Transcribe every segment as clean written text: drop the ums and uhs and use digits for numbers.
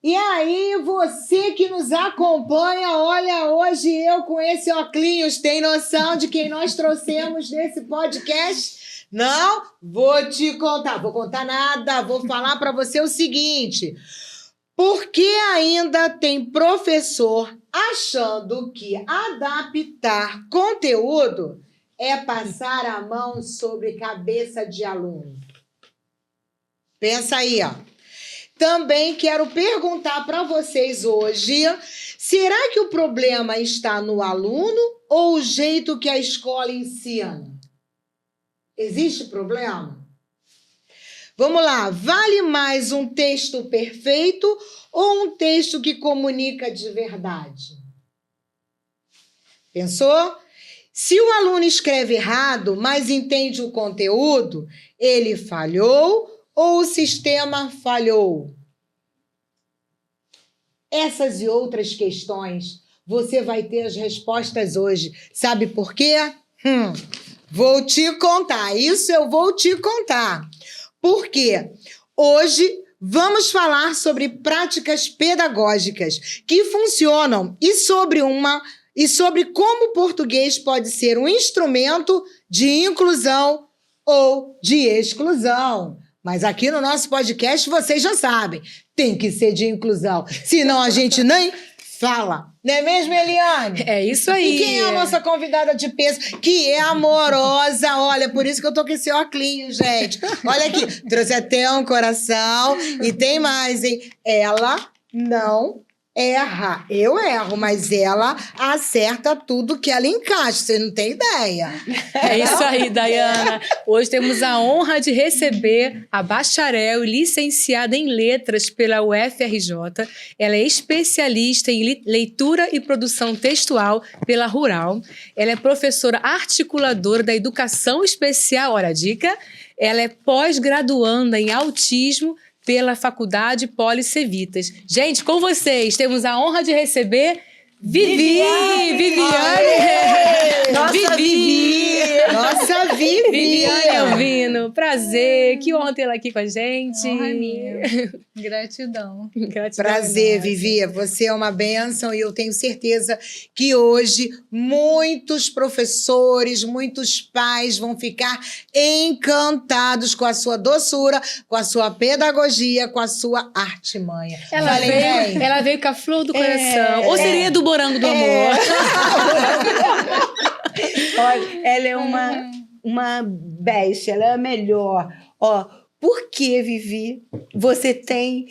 E aí, você que nos acompanha, olha, hoje eu com esse óculos, tem noção de quem nós trouxemos nesse podcast? Não? Vou te contar. Vou contar nada, vou falar para você o seguinte. Por que ainda tem professor achando que adaptar conteúdo é passar a mão sobre cabeça de aluno? Pensa aí, ó. Também quero perguntar para vocês hoje, será que o problema está no aluno ou o jeito que a escola ensina? Existe problema? Vamos lá, vale mais um texto perfeito ou um texto que comunica de verdade? Pensou? Se o aluno escreve errado, mas entende o conteúdo, ele falhou ou o sistema falhou? Essas e outras questões, você vai ter as respostas hoje. Sabe por quê? Vou te contar. Isso eu vou te contar. Por quê? Hoje vamos falar sobre práticas pedagógicas que funcionam e sobre como o português pode ser um instrumento de inclusão ou de exclusão. Mas aqui no nosso podcast vocês já sabem, tem que ser de inclusão, senão a gente nem fala. Não é mesmo, Eliane? É isso aí. E quem é a nossa convidada de peso? Que é amorosa. Olha, por isso que eu tô com esse óculos, gente. Olha aqui, trouxe até um coração. E tem mais, hein? Ela não erra. Eu erro, mas ela acerta tudo que ela encaixa. Você não tem ideia. É isso aí, Dayana. Hoje temos a honra de receber a bacharel e licenciada em letras pela UFRJ. Ela é especialista em leitura e produção textual pela Rural. Ela é professora articuladora da educação especial. Olha a dica. Ela é pós-graduanda em autismo pela Faculdade Poli Cevitas. Gente, com vocês, temos a honra de receber Viviane! Nossa, Vivi! Nossa, Vivi! Viviane Elvino, prazer! Que honra tê-la aqui com a gente! Honra minha. Gratidão. Prazer, Vivi. Você é uma bênção e eu tenho certeza que hoje muitos professores, muitos pais vão ficar encantados com a sua doçura, com a sua pedagogia, com a sua artimanha. Ela veio com a flor do coração. Ou seria do morango do amor? Olha, ela é uma bestia, ela é a melhor. Ó, por que, Vivi, você tem...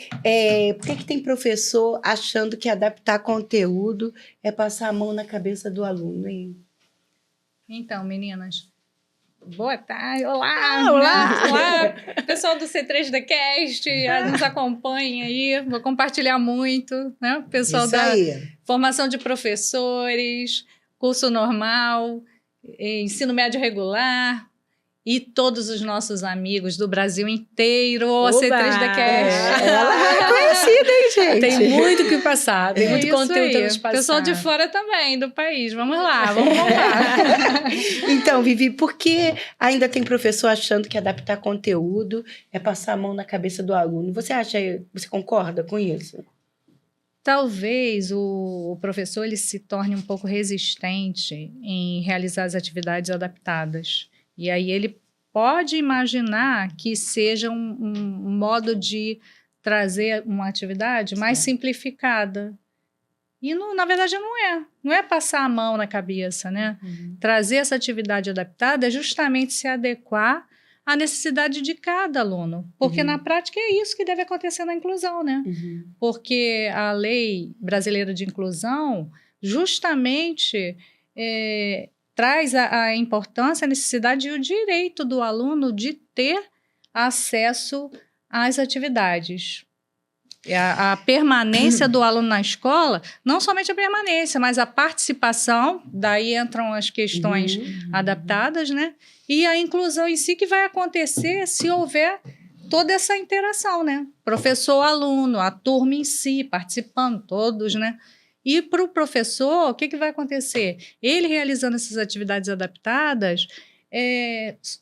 por que tem professor achando que adaptar conteúdo é passar a mão na cabeça do aluno, hein? Então, meninas, boa tarde. Olá! Pessoal do C3DCast, nos acompanha aí. Vou compartilhar muito, né? Pessoal Isso da aí. formação de professores, curso normal, ensino médio regular e todos os nossos amigos do Brasil inteiro, o C3DCast. Ela é conhecida, hein, gente? Tem muito o que passar, tem muito isso conteúdo aí. para nos passar. Pessoal de fora também, do país. Vamos lá, vamos lá. Então, Vivi, por que ainda tem professor achando que adaptar conteúdo é passar a mão na cabeça do aluno? Você concorda com isso? Talvez o professor ele se torne um pouco resistente em realizar as atividades adaptadas. E aí ele pode imaginar que seja um modo de trazer uma atividade mais simplificada. E, na verdade, não é. Não é passar a mão na cabeça, né? Trazer essa atividade adaptada é justamente se adequar à necessidade de cada aluno. Porque, na prática, é isso que deve acontecer na inclusão, né? Porque a Lei Brasileira de Inclusão justamente traz a importância, a necessidade e o direito do aluno de ter acesso às atividades. A permanência do aluno na escola, não somente a permanência, mas a participação, daí entram as questões adaptadas, né? E a inclusão em si que vai acontecer se houver toda essa interação, né? Professor-aluno, a turma em si, participando, todos, né? E para o professor, o que vai acontecer? Ele realizando essas atividades adaptadas,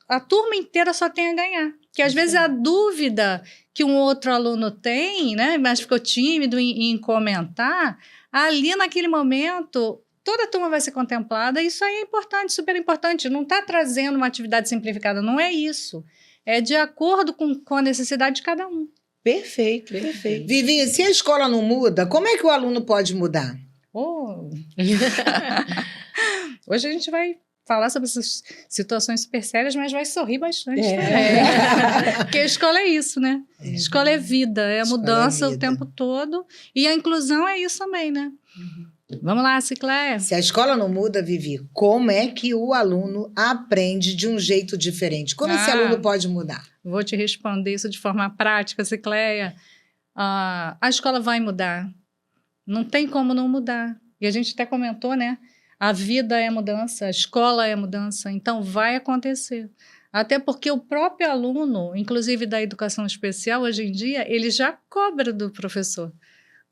a turma inteira só tem a ganhar. Que às vezes a dúvida que um outro aluno tem, né, mas ficou tímido em comentar, ali naquele momento toda a turma vai ser contemplada. Isso aí é importante, super importante. Não está trazendo uma atividade simplificada, não é isso. É de acordo com a necessidade de cada um. Perfeito, perfeito. Vivi, se a escola não muda, como é que o aluno pode mudar? Oh. Hoje a gente vai falar sobre essas situações super sérias, mas vai sorrir bastante também. Porque a escola é isso, né? Escola é vida, é a mudança o tempo todo. E a inclusão é isso também, né? Vamos lá, Cicléia. Se a escola não muda, Vivi, como é que o aluno aprende de um jeito diferente? Como esse aluno pode mudar? Vou te responder isso de forma prática, Cicléia. A escola vai mudar. Não tem como não mudar. E a gente até comentou, né? A vida é mudança, a escola é mudança. Então, vai acontecer. Até porque o próprio aluno, inclusive da educação especial, hoje em dia, ele já cobra do professor,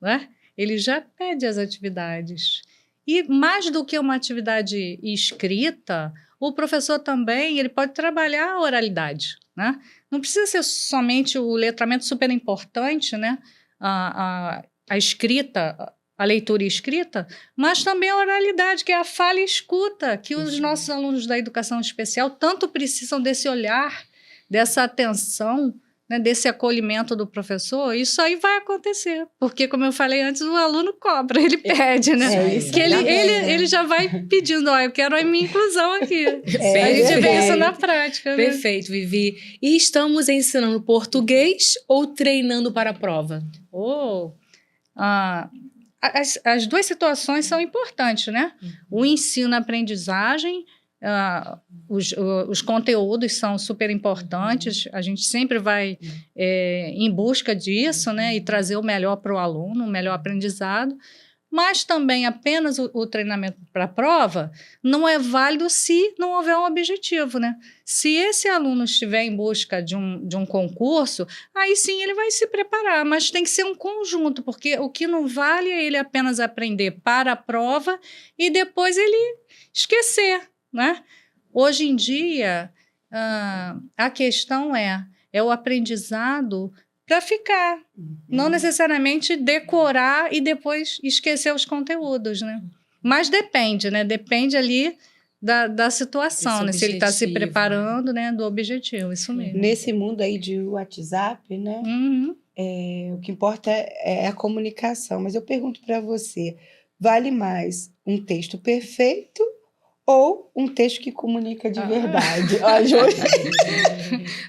né? Ele já pede as atividades. E mais do que uma atividade escrita, o professor também ele pode trabalhar a oralidade, né? Não precisa ser somente o letramento super importante, né? A escrita, a leitura e escrita, mas também a oralidade, que é a fala e escuta, que os nossos alunos da educação especial tanto precisam desse olhar, dessa atenção, né, desse acolhimento do professor. Isso aí vai acontecer, porque, como eu falei antes, o aluno cobra, ele pede, né? isso Que também, ele já vai pedindo, eu quero a minha inclusão aqui. A gente vê isso na prática. Né? Perfeito, Vivi. E estamos ensinando português ou treinando para a prova? As duas situações são importantes, né? O ensino-aprendizagem, os conteúdos são super importantes, a gente sempre vai em busca disso, né? E trazer o melhor para o aluno, o melhor aprendizado, mas também apenas o treinamento para a prova não é válido se não houver um objetivo, né? Se esse aluno estiver em busca de um concurso, aí sim ele vai se preparar, mas tem que ser um conjunto, porque o que não vale é ele apenas aprender para a prova e depois ele esquecer, né? Hoje em dia, a questão é o aprendizado para ficar, não necessariamente decorar e depois esquecer os conteúdos, né? Mas depende, né? Depende ali da situação, né? Se ele está se preparando, né? Do objetivo, isso mesmo. Nesse mundo aí de WhatsApp, né? O que importa é a comunicação. Mas eu pergunto para você, vale mais um texto perfeito ou um texto que comunica de verdade?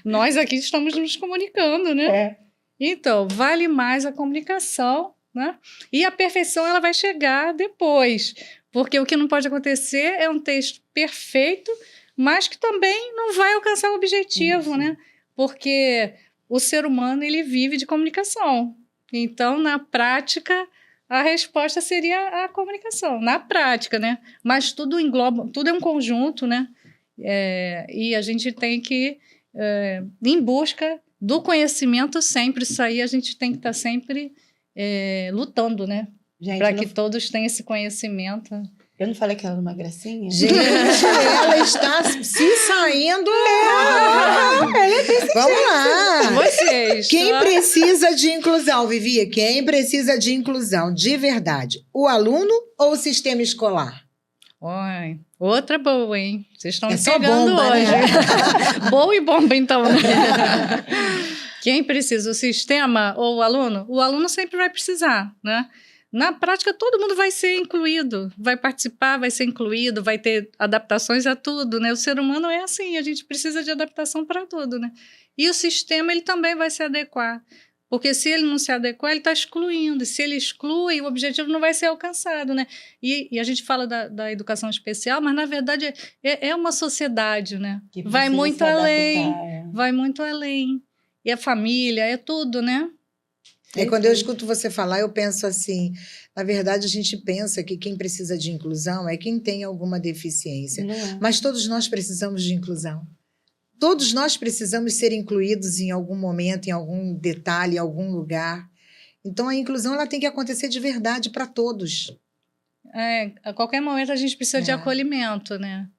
Nós aqui estamos nos comunicando, né? Então, vale mais a comunicação, né? E a perfeição ela vai chegar depois, porque o que não pode acontecer é um texto perfeito, mas que também não vai alcançar o objetivo, né? Porque o ser humano ele vive de comunicação. Então, na prática, a resposta seria a comunicação, na prática, né? Mas tudo engloba, tudo é um conjunto, né? E a gente tem que ir em busca do conhecimento sempre. Isso aí a gente tem que estar sempre lutando, né? Para que todos tenham esse conhecimento. Eu não falei que ela era uma gracinha? Gente, ela está se saindo. Vamos lá. Vocês. Quem precisa de inclusão, Vivi? Quem precisa de inclusão de verdade? O aluno ou o sistema escolar? Oi, outra boa, hein? Vocês estão me só pegando bomba, hoje. né? Boa e bomba, então. Quem precisa, o sistema ou o aluno? O aluno sempre vai precisar, né? Na prática, todo mundo vai ser incluído, vai participar, vai ser incluído, vai ter adaptações a tudo, né? O ser humano é assim, a gente precisa de adaptação para tudo, né? E o sistema, ele também vai se adequar. Porque se ele não se adequar, ele está excluindo. E se ele exclui, o objetivo não vai ser alcançado, né? E a gente fala da educação especial, mas, na verdade, é uma sociedade, né? Vai muito além. Vai muito além. E a família, é tudo, né? Quando eu escuto você falar, eu penso assim, na verdade a gente pensa que quem precisa de inclusão é quem tem alguma deficiência, mas todos nós precisamos de inclusão. Todos nós precisamos ser incluídos em algum momento, em algum detalhe, em algum lugar. Então a inclusão ela tem que acontecer de verdade para todos. A qualquer momento a gente precisa de acolhimento, né?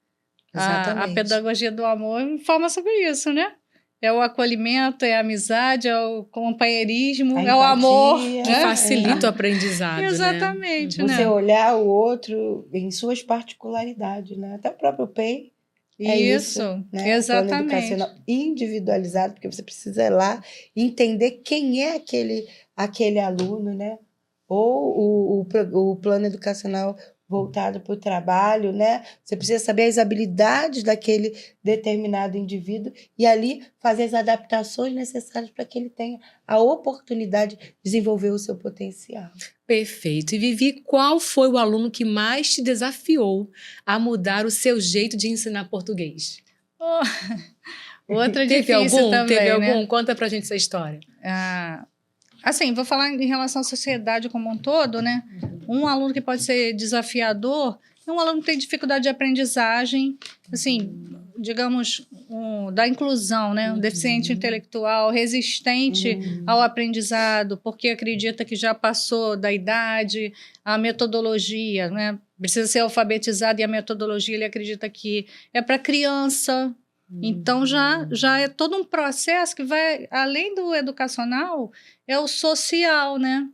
Exatamente. A pedagogia do amor informa sobre isso, né? é o acolhimento, é a amizade, é o companheirismo, A é o amor. empatia, Que facilita o aprendizado, né? Exatamente, Você né? olhar o outro em suas particularidades, né? Até o próprio PEI é isso, né? Plano Exatamente. educacional individualizado, porque você precisa ir lá entender quem é aquele aluno, né? Ou o plano educacional voltado para o trabalho, né? Você precisa saber as habilidades daquele determinado indivíduo e ali fazer as adaptações necessárias para que ele tenha a oportunidade de desenvolver o seu potencial. Perfeito. E Vivi, qual foi o aluno que mais te desafiou a mudar o seu jeito de ensinar português? Outra Teve difícil algum? também, Teve né? algum? Conta pra gente essa história. Assim, vou falar em relação à sociedade como um todo, né? Um aluno que pode ser desafiador é um aluno que tem dificuldade de aprendizagem, assim, digamos, da inclusão, né? Um deficiente intelectual, resistente ao aprendizado, porque acredita que já passou da idade, a metodologia, né? Precisa ser alfabetizado e a metodologia ele acredita que é para criança. Então, já é todo um processo que vai, além do educacional, é o social, né?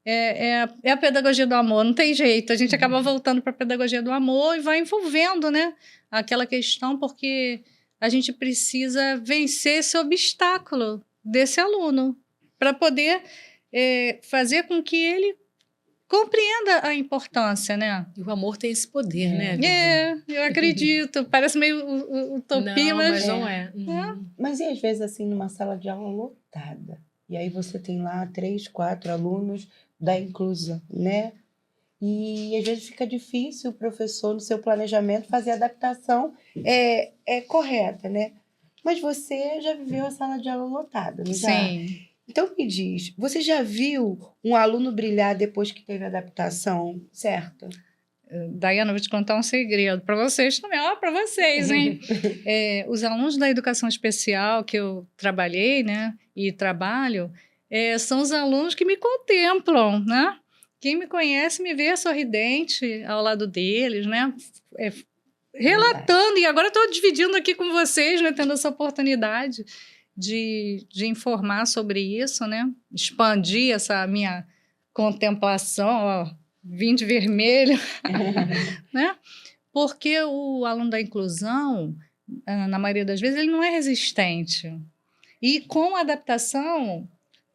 É a pedagogia do amor, não tem jeito. A gente acaba voltando para a pedagogia do amor e vai envolvendo, né? Aquela questão, porque a gente precisa vencer esse obstáculo desse aluno para poder fazer com que ele compreenda a importância, né? E o amor tem esse poder, né, Vivi? Eu acredito. Parece meio utopia, Não, mas não é. Mas e às vezes assim, numa sala de aula lotada? E aí você tem lá 3, 4 alunos da inclusão, né? E às vezes fica difícil o professor, no seu planejamento, fazer a adaptação correta, né? Mas você já viveu a sala de aula lotada, não já? Sim. Então me diz, você já viu um aluno brilhar depois que teve adaptação, certo? Daiana, vou te contar um segredo para vocês também, para vocês, hein? Os alunos da educação especial que eu trabalhei, né, e trabalho, são os alunos que me contemplam, né? Quem me conhece me vê sorridente ao lado deles, né? Relatando, e agora estou dividindo aqui com vocês, né, tendo essa oportunidade de informar sobre isso, né? Expandir essa minha contemplação, ó, vim de vermelho, né? Porque o aluno da inclusão, na maioria das vezes, ele não é resistente. E com a adaptação,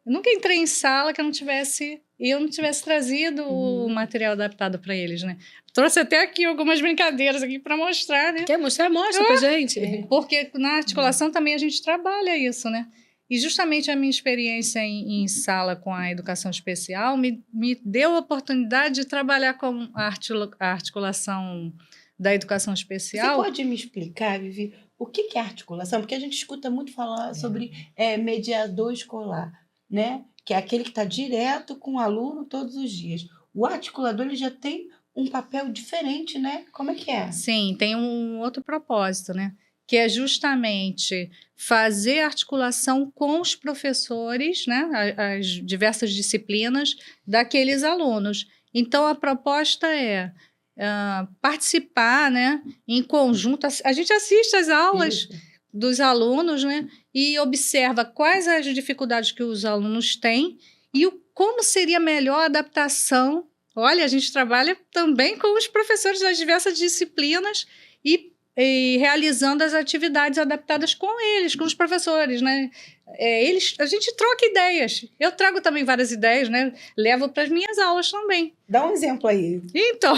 eu nunca entrei em sala que eu não tivesse trazido o material adaptado para eles, né? Trouxe até aqui algumas brincadeiras aqui para mostrar, né? Quer mostrar? Mostra pra gente. Porque na articulação também a gente trabalha isso, né? E justamente a minha experiência em sala com a educação especial me deu a oportunidade de trabalhar com a articulação da educação especial. Você pode me explicar, Vivi, o que é articulação? Porque a gente escuta muito falar sobre mediador escolar, né? Que é aquele que está direto com o aluno todos os dias. O articulador ele já tem um papel diferente, né? Como é que é? Sim, tem um outro propósito, né? Que é justamente fazer articulação com os professores, né? As diversas disciplinas daqueles alunos. Então, a proposta é participar, né? Em conjunto. A gente assiste às aulas dos alunos, né? E observa quais as dificuldades que os alunos têm e como seria a melhor adaptação. Olha, a gente trabalha também com os professores das diversas disciplinas e realizando as atividades adaptadas com eles, com os professores, né? A gente troca ideias. Eu trago também várias ideias, né? Levo para as minhas aulas também. Dá um exemplo aí. Então,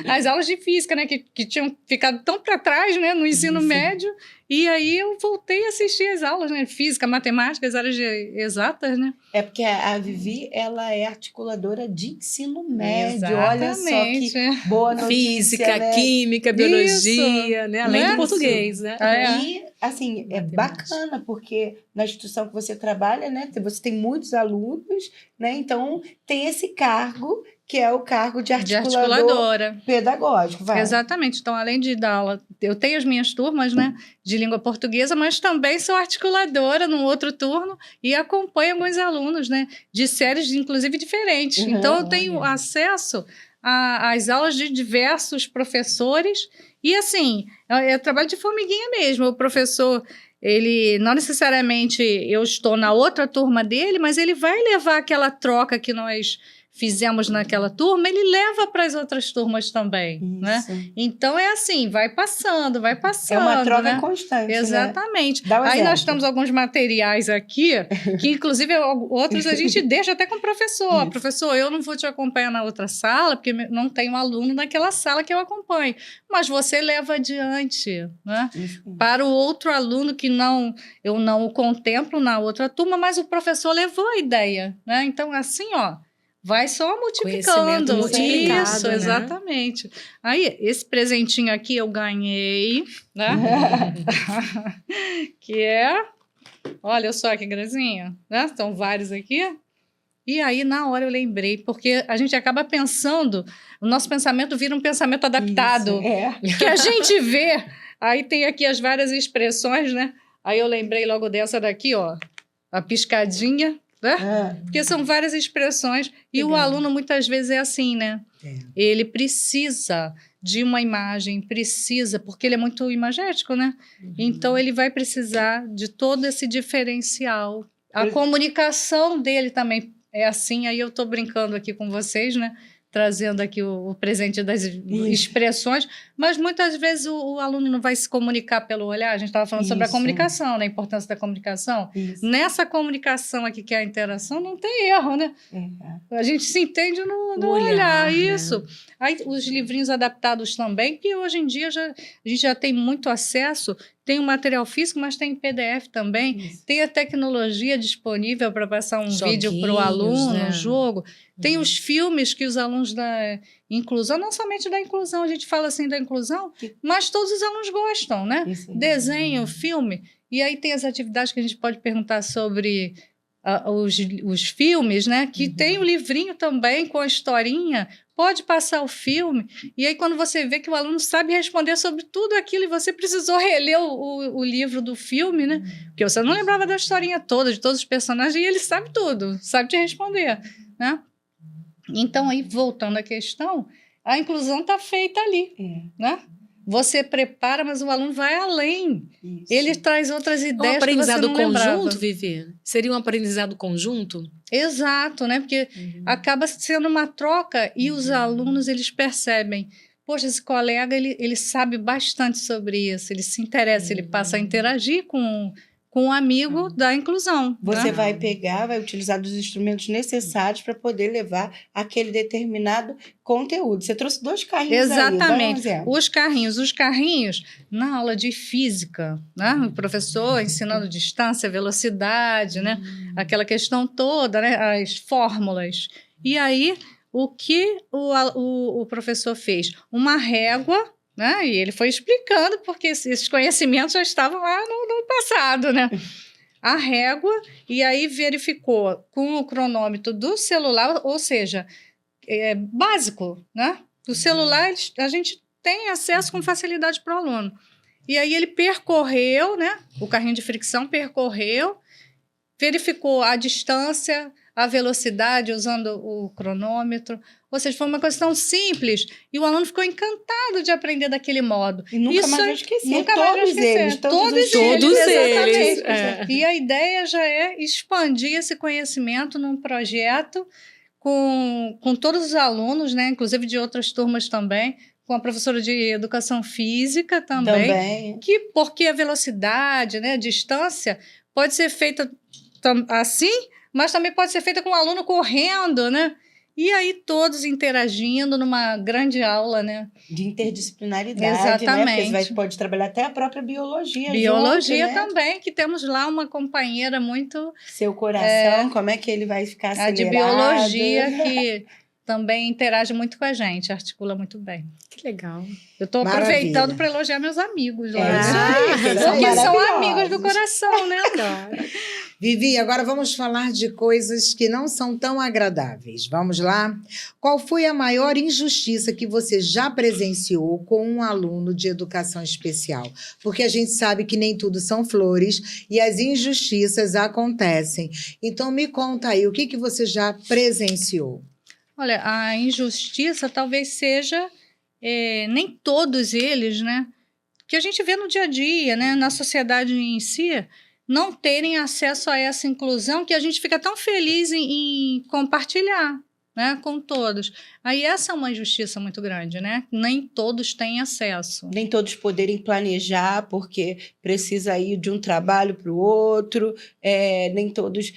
as aulas de física, né? Que tinham ficado tão para trás, né? No ensino médio. E aí eu voltei a assistir as aulas, né? Física, matemática, as áreas exatas, né? É porque a Vivi, ela é articuladora de ensino médio. Exatamente. Olha só que boa notícia, Física, né? química, biologia, né? Além Né? do português, né? E, assim, é bacana, porque na instituição que você trabalha, né? Você tem muitos alunos, né? Então, tem esse cargo, que é o cargo de articuladora pedagógico. Vai. Exatamente. Então, além de dar aula, eu tenho as minhas turmas, né, de língua portuguesa, mas também sou articuladora num outro turno e acompanho alguns alunos, né, de séries, inclusive, diferentes. Então, eu tenho acesso às aulas de diversos professores e, assim, é trabalho de formiguinha mesmo. O professor, ele não necessariamente eu estou na outra turma dele, mas ele vai levar aquela troca que nós fizemos naquela turma, ele leva para as outras turmas também, né? Então é assim, vai passando, É uma troca né? constante, Exatamente. Dá um Aí exemplo. nós temos alguns materiais aqui, que inclusive outros a gente deixa até com o professor. Isso. Professor, eu não vou te acompanhar na outra sala, porque não tem um aluno naquela sala que eu acompanho. Mas você leva adiante, né? Isso. Para o outro aluno que eu não o contemplo na outra turma, mas o professor levou a ideia, né? Então, assim, ó, vai só multiplicando. Conhecimento multiplicado, Isso, né? exatamente. Aí, esse presentinho aqui eu ganhei, né? Que é... Olha só que gracinha, né? São vários aqui. E aí, na hora, eu lembrei, porque a gente acaba pensando, o nosso pensamento vira um pensamento adaptado. Isso, Que a gente vê. Aí tem aqui as várias expressões, né? Aí eu lembrei logo dessa daqui, ó. A piscadinha, né? Porque são várias expressões. E o aluno, muitas vezes, é assim, né? Ele precisa de uma imagem, porque ele é muito imagético, né? Então, ele vai precisar de todo esse diferencial. A comunicação dele também é assim. Aí eu estou brincando aqui com vocês, né? Trazendo aqui o presente das expressões, mas muitas vezes o aluno não vai se comunicar pelo olhar. A gente estava falando sobre a comunicação, né? A importância da comunicação. Isso. Nessa comunicação aqui, que é a interação, não tem erro, né? A gente se entende no olhar, isso. Né? Aí os livrinhos adaptados também, que hoje em dia a gente já tem muito acesso. Tem o material físico, mas tem PDF também. Isso. Tem a tecnologia disponível para passar um vídeo para o aluno, né? um jogo. Tem os filmes que os alunos da inclusão, não somente da inclusão, a gente fala assim da inclusão, mas todos os alunos gostam, né? Isso. Desenho, filme. E aí tem as atividades que a gente pode perguntar sobre os filmes, né? Que tem o livrinho também com a historinha. Pode passar o filme, e aí quando você vê que o aluno sabe responder sobre tudo aquilo e você precisou reler o livro do filme, né? Porque você não lembrava da historinha toda, de todos os personagens, e ele sabe tudo, sabe te responder, né? Então, aí, voltando à questão, a inclusão está feita ali, né? Você prepara, mas o aluno vai além. Isso. Ele traz outras ideias Um aprendizado que você não lembrava. conjunto, Vivi? Seria um aprendizado conjunto? Exato, né? Porque acaba sendo uma troca e os alunos, eles percebem, poxa, esse colega, ele sabe bastante sobre isso, ele se interessa, ele passa a interagir com o amigo da inclusão. Você né? vai pegar, vai utilizar dos instrumentos necessários para poder levar aquele determinado conteúdo. Você trouxe 2 carrinhos Exatamente. aí. Os carrinhos, na aula de física, né? O professor ensinando distância, velocidade, né? Aquela questão toda, né? As fórmulas. E aí, o que o professor fez? Uma régua, né? E ele foi explicando, porque esses conhecimentos já estavam lá no passado, né? A régua, e aí verificou com o cronômetro do celular, ou seja, básico, né? O celular, a gente tem acesso com facilidade para o aluno. E aí ele percorreu, né? O carrinho de fricção percorreu, verificou a distância, a velocidade usando o cronômetro. Ou seja, foi uma coisa tão simples e o aluno ficou encantado de aprender daquele modo. E nunca mais vai esquecer. Nunca mais vai esquecer. Todos eles. É. E a ideia já é expandir esse conhecimento num projeto com todos os alunos, né? Inclusive de outras turmas também, com a professora de educação física também. Porque a velocidade, né, a distância pode ser feita assim, mas também pode ser feita com o aluno correndo, né? E aí todos interagindo numa grande aula, né? De interdisciplinaridade, exatamente. Né? Porque você pode trabalhar até a própria biologia. Biologia junto, né? também, que temos lá uma companheira muito... Seu coração, como é que ele vai ficar acelerado? A de biologia, que também interage muito com a gente, articula muito bem. Que legal. Eu estou aproveitando para elogiar meus amigos lá. Porque são amigos do coração, né? Vivi, agora vamos falar de coisas que não são tão agradáveis. Vamos lá? Qual foi a maior injustiça que você já presenciou com um aluno de educação especial? Porque a gente sabe que nem tudo são flores e as injustiças acontecem. Então, me conta aí, o que você já presenciou? Olha, a injustiça talvez seja... nem todos eles, né, que a gente vê no dia a dia, né, na sociedade em si, não terem acesso a essa inclusão que a gente fica tão feliz em compartilhar, né, com todos. Aí essa é uma injustiça muito grande, né? Nem todos têm acesso. Nem todos poderem planejar, porque precisa ir de um trabalho para o outro, nem todos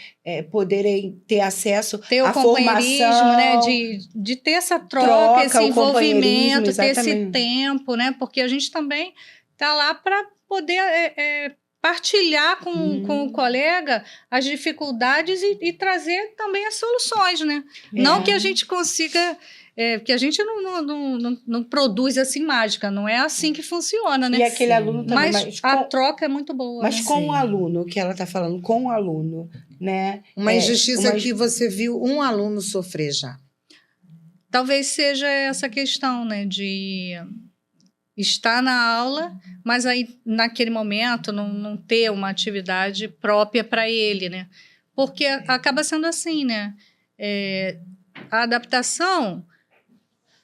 poderem ter acesso Ter o à companheirismo, formação. né? De ter essa troca, esse o envolvimento, companheirismo, ter esse exatamente. tempo, né? Porque a gente também está lá para poder partilhar com o colega as dificuldades e trazer também as soluções, né? Não que a gente consiga... porque a gente não produz assim mágica, não é assim que funciona, né? E aquele aluno também. Mas a troca é muito boa. Mas né? com o aluno, que ela está falando, com o aluno, né? Uma injustiça que você viu um aluno sofrer já. Talvez seja essa questão, né, de estar na aula, mas aí naquele momento não ter uma atividade própria para ele, né? Porque acaba sendo assim, né? A adaptação,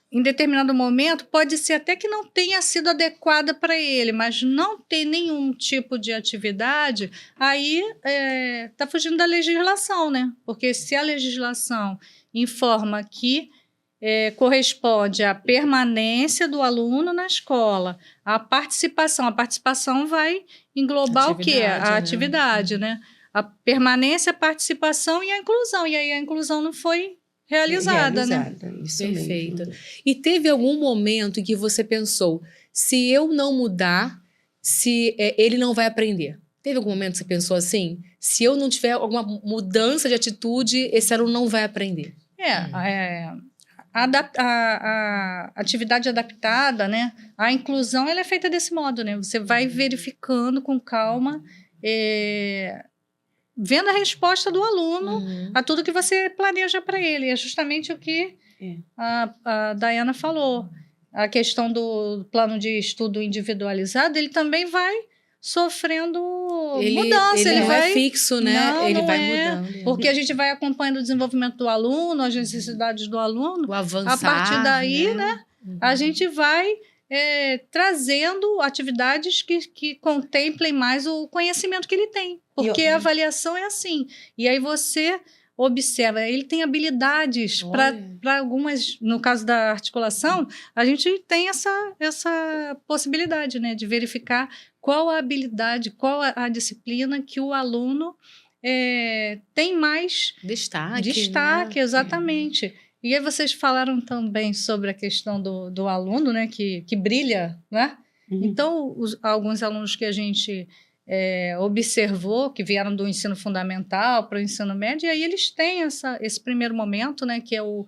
em determinado momento, pode ser até que não tenha sido adequada para ele, mas não ter nenhum tipo de atividade, aí está fugindo da legislação, né? Porque se a legislação informa que corresponde à permanência do aluno na escola, a participação vai englobar o quê? A atividade, né? A permanência, a participação e a inclusão. E aí a inclusão não foi realizada, né? Isso Perfeito. mesmo. E teve algum momento em que você pensou, se eu não mudar, ele não vai aprender? Teve algum momento que você pensou assim? Se eu não tiver alguma mudança de atitude, esse aluno não vai aprender? A atividade adaptada, né? A inclusão ela é feita desse modo, né? Você vai verificando com calma, vendo a resposta do aluno a tudo que você planeja para ele. É justamente o que a Dayana falou. A questão do plano de estudo individualizado, ele também vai sofrendo mudança. Ele não vai é fixo, né? Não, ele não vai é, mudando. porque a gente vai acompanhando o desenvolvimento do aluno, as necessidades do aluno. O avançar, A partir daí, né, a gente vai trazendo atividades que contemplem mais o conhecimento que ele tem. Porque a avaliação é assim. E aí você observa, ele tem habilidades para algumas, no caso da articulação, a gente tem essa possibilidade, né, de verificar qual a habilidade, qual a disciplina que o aluno tem mais destaque, exatamente. E aí vocês falaram também sobre a questão do aluno, né, que brilha, né? Então, alguns alunos que a gente observou, que vieram do ensino fundamental para o ensino médio, e aí eles têm esse primeiro momento, né, que é o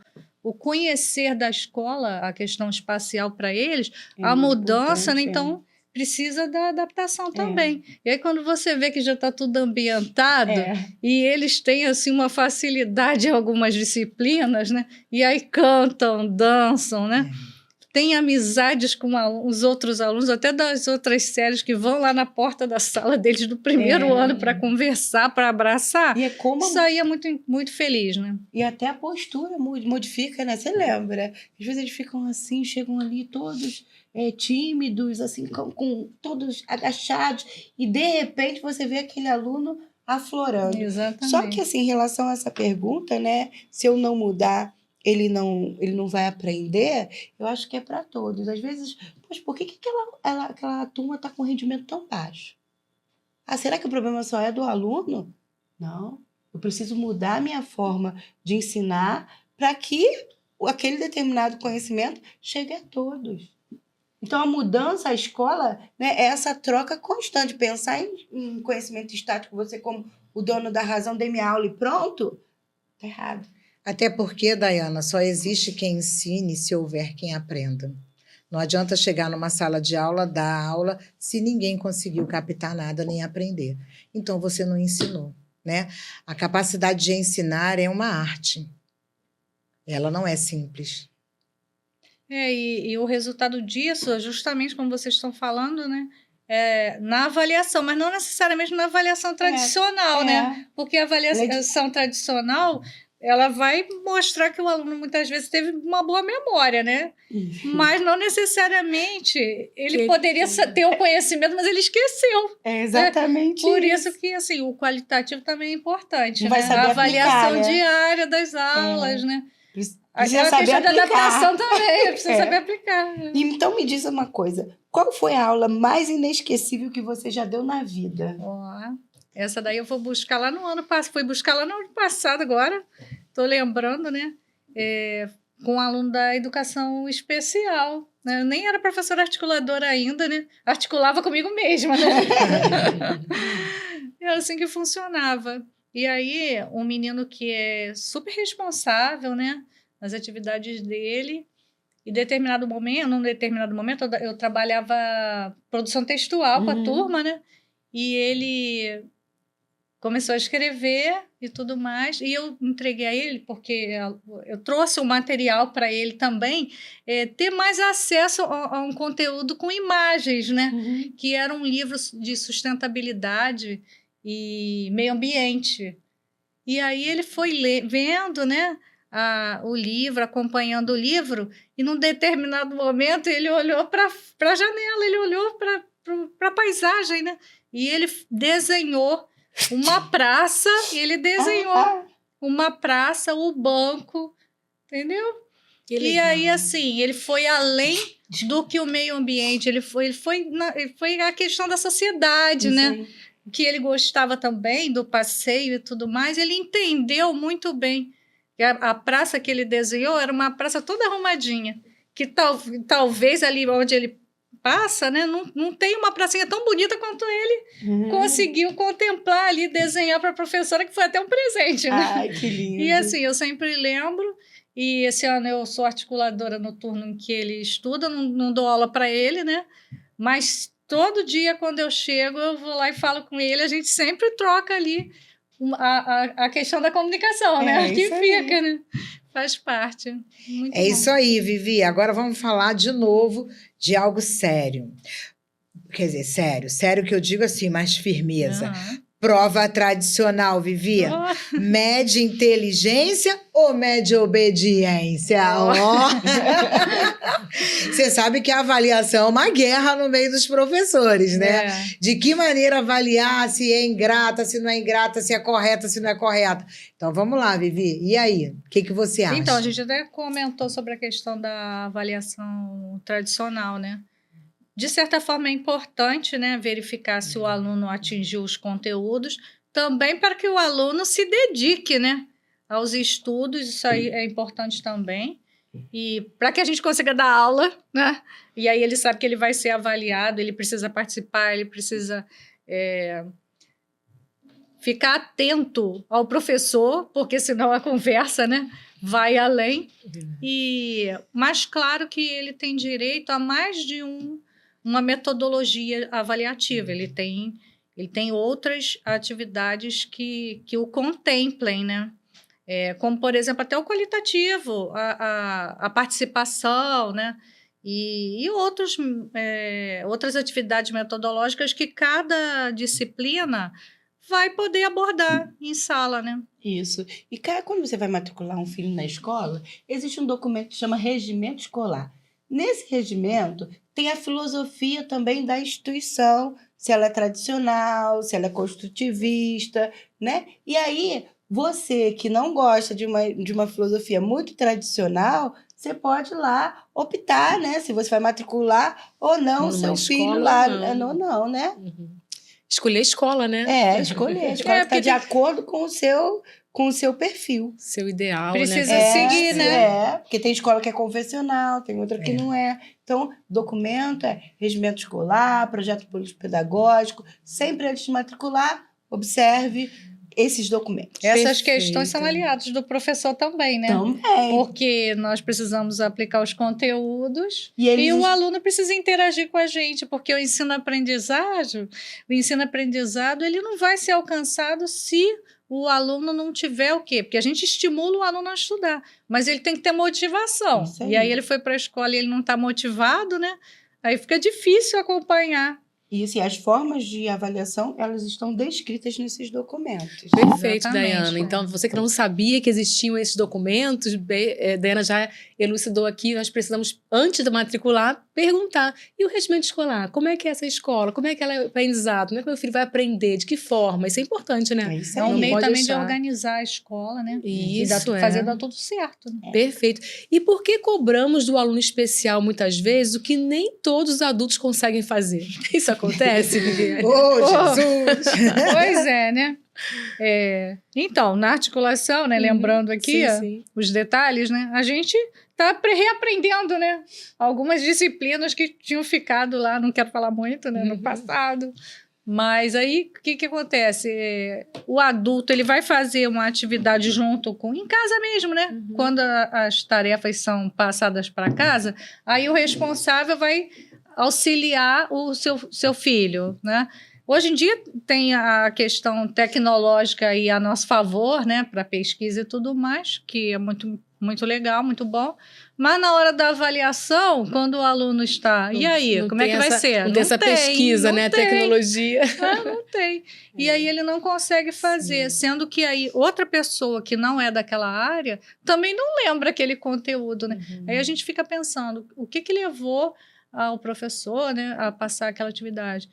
conhecer da escola, a questão espacial para eles, a mudança, né, então precisa da adaptação também. E aí quando você vê que já está tudo ambientado e eles têm assim uma facilidade em algumas disciplinas, né, e aí cantam, dançam, né, tem amizades com os outros alunos, até das outras séries, que vão lá na porta da sala deles do primeiro ano para conversar, para abraçar. E isso aí é muito, muito feliz, né? E até a postura modifica, né? Você lembra? Às vezes eles ficam assim, chegam ali todos tímidos, assim, com todos agachados, e de repente você vê aquele aluno aflorando. Exatamente. Só que, assim, em relação a essa pergunta, né? Se eu não mudar, ele não vai aprender, eu acho que é para todos. Às vezes, poxa, por que aquela turma está com rendimento tão baixo? Será que o problema só é do aluno? Não. Eu preciso mudar a minha forma de ensinar para que aquele determinado conhecimento chegue a todos. Então, a mudança, a escola, né, é essa troca constante. Pensar em conhecimento estático, você como o dono da razão, dê minha aula e pronto, está errado. Até porque, Dayana, só existe quem ensine se houver quem aprenda. Não adianta chegar numa sala de aula, dar aula, se ninguém conseguiu captar nada nem aprender. Então, você não ensinou, né? A capacidade de ensinar é uma arte. Ela não é simples. E o resultado disso, justamente como vocês estão falando, né? Na avaliação, mas não necessariamente na avaliação tradicional, né? Porque a avaliação tradicional ela vai mostrar que o aluno muitas vezes teve uma boa memória, né? Mas não necessariamente ele poderia ter o conhecimento, mas ele esqueceu. É exatamente Por isso que assim, o qualitativo também é importante, Não vai né? saber A avaliação aplicar, né? diária das aulas, né? Precisa Aquela saber questão da aplicar. adaptação também, precisa É. saber aplicar. E então me diz uma coisa, qual foi a aula mais inesquecível que você já deu na vida? Ó, essa daí eu vou buscar lá no ano passado. Fui buscar lá no ano passado agora. Estou lembrando, né? Com um aluno da educação especial. Né? Eu nem era professora articuladora ainda, né? Articulava comigo mesma, né? Era assim que funcionava. E aí, um menino que é super responsável, né? Nas atividades dele. Num determinado momento, eu trabalhava produção textual com a turma, né? E ele começou a escrever e tudo mais, e eu entreguei a ele, porque eu trouxe o material para ele também, ter mais acesso a um conteúdo com imagens, né? Que era um livro de sustentabilidade e meio ambiente. E aí ele foi vendo, né? O livro, acompanhando o livro, e num determinado momento ele olhou para a janela, ele olhou para a paisagem, né? E ele desenhou uma praça, uma praça, o banco, entendeu? E aí, assim, ele foi além do que o meio ambiente, ele foi a questão da sociedade, né? Que ele gostava também do passeio e tudo mais, ele entendeu muito bem. A praça que ele desenhou era uma praça toda arrumadinha, que talvez ali onde ele passa, né, não tem uma pracinha tão bonita quanto ele conseguiu contemplar ali, desenhar para a professora, que foi até um presente, né? Ai, que lindo. E assim, eu sempre lembro, e esse ano eu sou articuladora no turno em que ele estuda, não dou aula para ele, né? Mas todo dia, quando eu chego, eu vou lá e falo com ele, a gente sempre troca ali a questão da comunicação, né? Que fica, né? Faz parte. Muito bom. Isso aí, Vivi. Agora vamos falar de novo de algo sério. Quer dizer, sério que eu digo assim, mais firmeza. Prova tradicional, Vivi. Mede inteligência ou mede obediência? Você sabe que a avaliação é uma guerra no meio dos professores, né? De que maneira avaliar se é ingrata, se não é ingrata, se é correta, se não é correta. Então, vamos lá, Vivi. E aí? O que você acha? Então, a gente até comentou sobre a questão da avaliação tradicional, né? De certa forma, é importante, né, verificar se o aluno atingiu os conteúdos, também para que o aluno se dedique, né, aos estudos, isso aí é importante também. E para que a gente consiga dar aula, né? E aí ele sabe que ele vai ser avaliado, ele precisa participar, ele precisa ficar atento ao professor, porque senão a conversa, né, vai além. Mas claro que ele tem direito a mais de uma metodologia avaliativa. Ele tem outras atividades que o contemplem, né? Como, por exemplo, até o qualitativo, a participação, né? E outras atividades metodológicas que cada disciplina vai poder abordar em sala, né? Isso. E quando você vai matricular um filho na escola, existe um documento que chama Regimento Escolar. Nesse regimento, tem a filosofia também da instituição, se ela é tradicional, se ela é construtivista, né? E aí, você que não gosta de uma filosofia muito tradicional, você pode lá optar, né? Se você vai matricular ou não o seu filho lá. Não, né? Escolher a escola, né? Escolher. A escola que está de acordo com o seu perfil. Seu ideal, Precisa né? seguir, né? Porque tem escola que é confessional, tem outra que não é. Então, documento regimento escolar, projeto político-pedagógico. Sempre antes de matricular, observe esses documentos. Essas questões são aliados do professor também, né? Também. Porque nós precisamos aplicar os conteúdos e o aluno precisa interagir com a gente, porque o ensino-aprendizado, ele não vai ser alcançado se o aluno não tiver o quê? Porque a gente estimula o aluno a estudar, mas ele tem que ter motivação. E aí ele foi para a escola e ele não está motivado, né? Aí fica difícil acompanhar. E assim, as formas de avaliação, elas estão descritas nesses documentos. Perfeito, Exatamente. Dayana. Então, você que não sabia que existiam esses documentos, Dayana já elucidou aqui, nós precisamos, antes de matricular, perguntar. E o regimento escolar? Como é que é essa escola? Como é que ela é aprendizado? Como é que meu filho vai aprender? De que forma? Isso é importante, né? É isso É um aí. meio pode também deixar. de organizar a escola, né? Isso, Fazer dar tudo certo. Né? Perfeito. E por que cobramos do aluno especial, muitas vezes, o que nem todos os adultos conseguem fazer? Isso acontece, Viviane? Ô, Jesus! Pois é, né? Então, na articulação, né? Lembrando aqui Sim. os detalhes, né? A gente está reaprendendo, né? Algumas disciplinas que tinham ficado lá, não quero falar muito, né? No passado. Mas aí, o que acontece? O adulto, ele vai fazer uma atividade junto em casa mesmo, né? Quando as tarefas são passadas para casa, aí o responsável vai auxiliar o seu filho, né? Hoje em dia tem a questão tecnológica aí a nosso favor, né? Para pesquisa e tudo mais, que é muito, muito legal, muito bom. Mas na hora da avaliação, quando o aluno está... E aí, como é que vai ser? Não tem essa pesquisa, né? Tem. Tecnologia. Não tem. E aí ele não consegue fazer, sendo que aí outra pessoa que não é daquela área também não lembra aquele conteúdo, né? Aí a gente fica pensando, o que levou ao professor, né, a passar aquela atividade?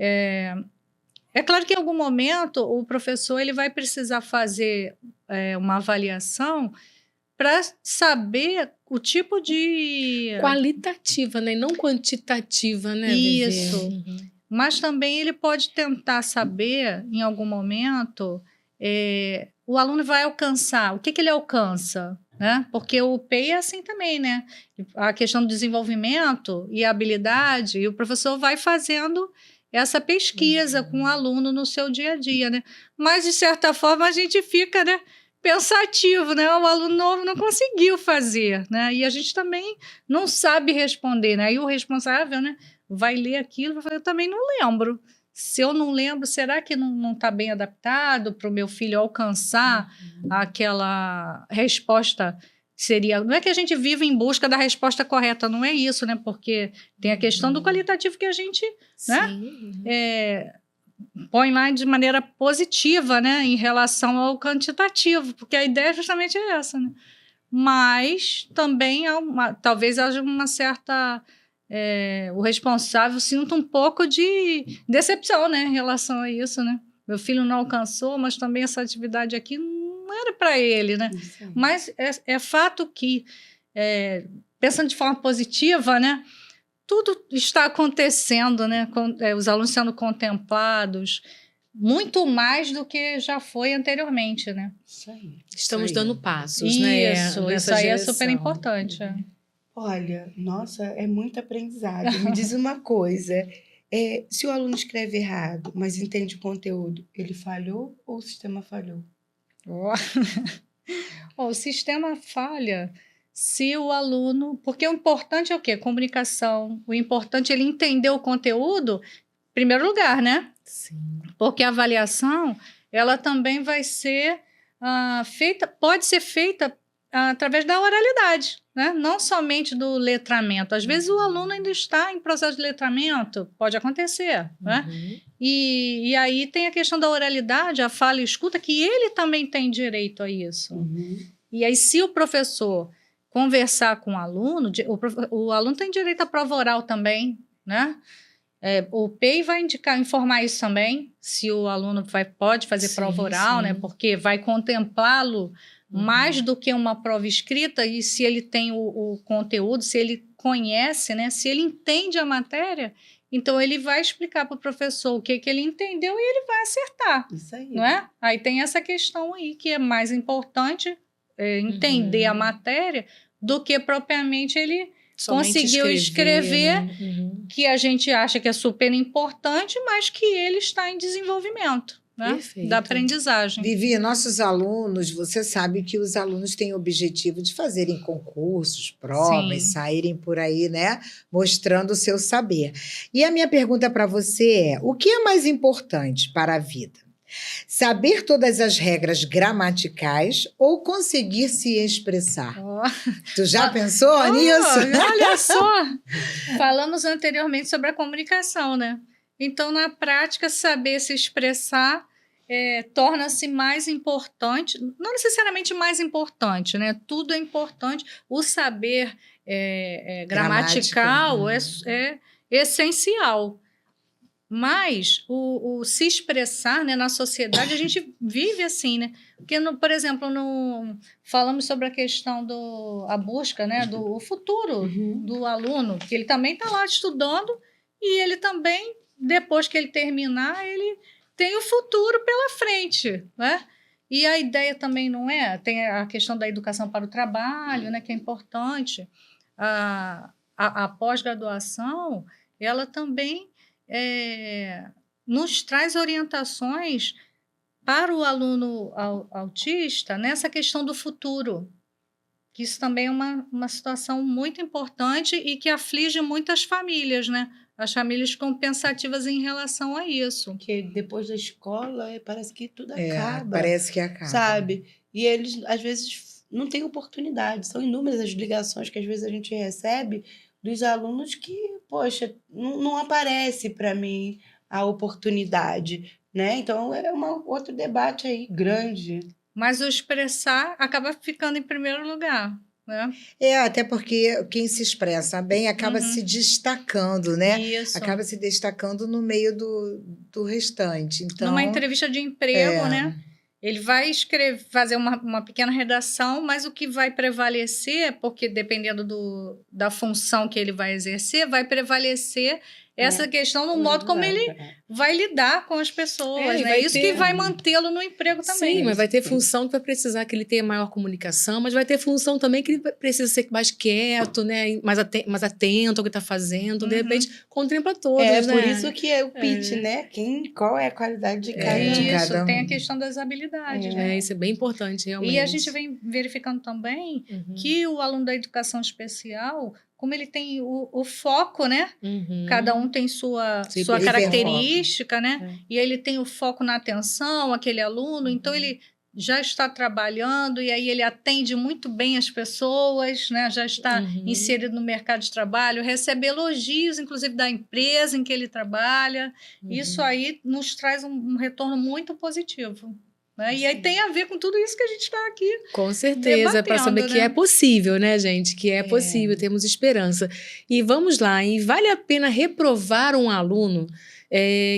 É claro que em algum momento o professor ele vai precisar fazer uma avaliação para saber o tipo de... Qualitativa, né? E não quantitativa, né, Isso. Vivi? Mas também ele pode tentar saber, em algum momento, o aluno vai alcançar, o que ele alcança, né? Porque o PEI é assim também, né? A questão do desenvolvimento e habilidade, e o professor vai fazendo essa pesquisa com o aluno no seu dia a dia, né? Mas, de certa forma, a gente fica, né, pensativo, né? O aluno novo não conseguiu fazer, né? E a gente também não sabe responder, né? E o responsável, né, vai ler aquilo e vai falar, eu também não lembro. Se eu não lembro, será que não está bem adaptado para o meu filho alcançar aquela resposta? Seria, não é que a gente vive em busca da resposta correta, não é isso, né? Porque tem a questão do qualitativo que a gente, né, põe lá de maneira positiva, né, em relação ao quantitativo, porque a ideia justamente é essa, né? Mas também talvez haja uma certa... o responsável sinta um pouco de decepção, né, em relação a isso, né? Meu filho não alcançou, mas também essa atividade aqui não era para ele, né? Mas é fato que, pensando de forma positiva, né, tudo está acontecendo, né, com os alunos sendo contemplados, muito mais do que já foi anteriormente, né? Isso aí. Estamos dando passos, né? Isso nessa aí é direção. super importante. Olha, nossa, é muito aprendizado. Me diz uma coisa, se o aluno escreve errado, mas entende o conteúdo, ele falhou ou o sistema falhou? O sistema falha se o aluno... Porque o importante é o quê? Comunicação. O importante é ele entender o conteúdo, em primeiro lugar, né? Sim. Porque a avaliação, ela também vai ser pode ser feita através da oralidade, né? Não somente do letramento. Às vezes o aluno ainda está em processo de letramento, pode acontecer, né? E aí tem a questão da oralidade, a fala e escuta, que ele também tem direito a isso. E aí, se o professor conversar com o aluno tem direito à prova oral também, né? O PEI vai informar isso também, se o aluno pode fazer prova oral, né? Porque vai contemplá-lo mais do que uma prova escrita, e se ele tem o conteúdo, se ele conhece, né? Se ele entende a matéria, então ele vai explicar para o professor o que ele entendeu e ele vai acertar. Isso aí. Não é? Aí tem essa questão aí que é mais importante entender a matéria do que propriamente ele Somente conseguiu escrever, né? que a gente acha que é super importante, mas que ele está em desenvolvimento, né? Perfeito. Da aprendizagem. Vivi, nossos alunos, você sabe que os alunos têm o objetivo de fazerem concursos, provas, Sim. saírem por aí, né? Mostrando o seu saber. E a minha pergunta para você é: o que é mais importante para a vida? Saber todas as regras gramaticais ou conseguir se expressar? Tu já pensou nisso? Olha só! Falamos anteriormente sobre a comunicação, né? Então, na prática, saber se expressar torna-se mais importante, não necessariamente mais importante, né? Tudo é importante. O saber gramatical é essencial. Mas o se expressar, né, na sociedade, a gente vive assim, né? Porque, por exemplo, falamos sobre a questão a busca, né, do futuro do aluno, que ele também está lá estudando e ele também, depois que ele terminar, ele tem o futuro pela frente, né? E a ideia também não tem a questão da educação para o trabalho, né, que é importante. A pós-graduação, ela também nos traz orientações para o aluno autista nessa questão do futuro, que isso também é uma situação muito importante e que aflige muitas famílias, né? As famílias ficam pensativas em relação a isso. Porque depois da escola, parece que tudo acaba. Parece que acaba. Sabe? E eles, às vezes, não têm oportunidade. São inúmeras as ligações que, às vezes, a gente recebe dos alunos que, poxa, não aparece para mim a oportunidade, né? Então, é outro debate aí grande. Mas o expressar acaba ficando em primeiro lugar, né? Até porque quem se expressa bem acaba se destacando, né? Isso. Acaba se destacando no meio do restante. Então, numa entrevista de emprego, né? Ele vai fazer uma pequena redação, mas o que vai prevalecer, porque dependendo da função que ele vai exercer, vai prevalecer essa questão no modo como ele vai lidar com as pessoas, né? Isso que vai mantê-lo no emprego também. Sim, mas vai ter função que vai precisar que ele tenha maior comunicação, mas vai ter função também que ele precisa ser mais quieto, né? Mais atento ao que está fazendo. De repente, contempla todos, né? Por isso que é o pitch, né? Qual é a qualidade de cada um. Isso, tem a questão das habilidades, né? Isso é bem importante, realmente. E a gente vem verificando também que o aluno da educação especial, como ele tem o foco, né? Cada um tem sua característica, né? E ele tem o foco na atenção, aquele aluno. Então, ele já está trabalhando e aí ele atende muito bem as pessoas, né? Já está inserido no mercado de trabalho, recebe elogios, inclusive, da empresa em que ele trabalha. Isso aí nos traz um retorno muito positivo. Né? E aí tem a ver com tudo isso que a gente está aqui. Com certeza, para saber que é possível, né, gente? Que é possível, temos esperança. E vamos lá, hein? Vale a pena reprovar um aluno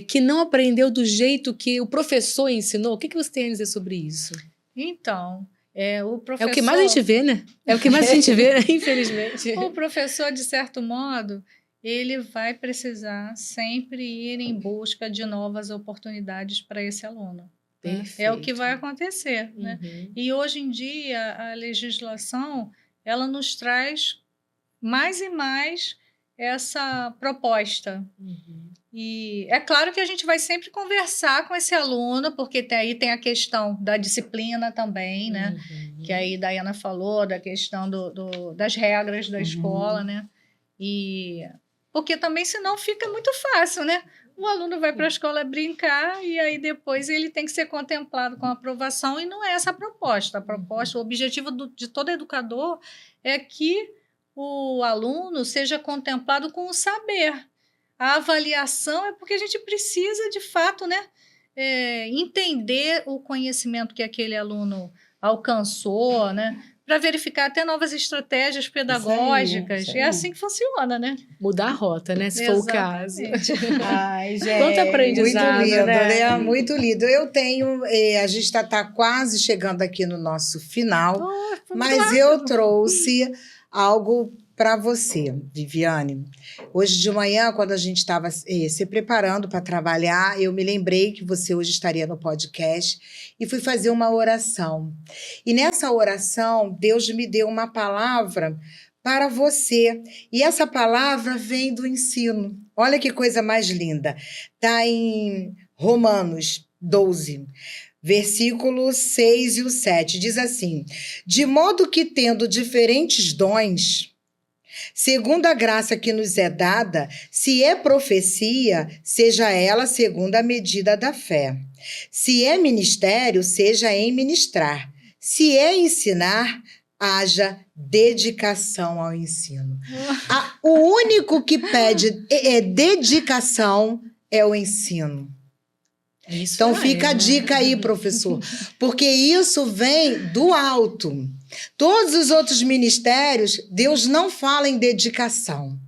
que não aprendeu do jeito que o professor ensinou? O que você tem a dizer sobre isso? Então, o professor... É o que mais a gente vê, né? É o que mais a gente vê, infelizmente. O professor, de certo modo, ele vai precisar sempre ir em busca de novas oportunidades para esse aluno. Perfeito. É o que vai acontecer, né? E hoje em dia a legislação ela nos traz mais e mais essa proposta. E é claro que a gente vai sempre conversar com esse aluno, porque aí tem a questão da disciplina também, né? Que aí a Dayana falou da questão das regras da escola, né? E porque também senão fica muito fácil, né? O aluno vai para a escola brincar e aí depois ele tem que ser contemplado com aprovação e não é essa a proposta. A proposta, o objetivo de todo educador é que o aluno seja contemplado com o saber. A avaliação é porque a gente precisa, de fato, né, entender o conhecimento que aquele aluno alcançou, né? Para verificar até novas estratégias pedagógicas. Isso aí. É assim que funciona, né? Mudar a rota, né? Se for o caso. Ai, gente. Quanto aprendizado, muito lindo, né? Muito lindo. Eu tenho... a gente está quase chegando aqui no nosso final, mas eu trouxe algo para você, Viviane. Hoje de manhã, quando a gente estava se preparando para trabalhar, eu me lembrei que você hoje estaria no podcast e fui fazer uma oração. E nessa oração, Deus me deu uma palavra para você. E essa palavra vem do ensino. Olha que coisa mais linda. Está em Romanos 12, versículos 6 e o 7. Diz assim: de modo que, tendo diferentes dons, segundo a graça que nos é dada, se é profecia, seja ela segundo a medida da fé. Se é ministério, seja em ministrar. Se é ensinar, haja dedicação ao ensino. O único que pede dedicação é o ensino. Isso Então aí, fica a né? dica aí, professor, porque isso vem do alto. Todos os outros ministérios, Deus não fala em dedicação.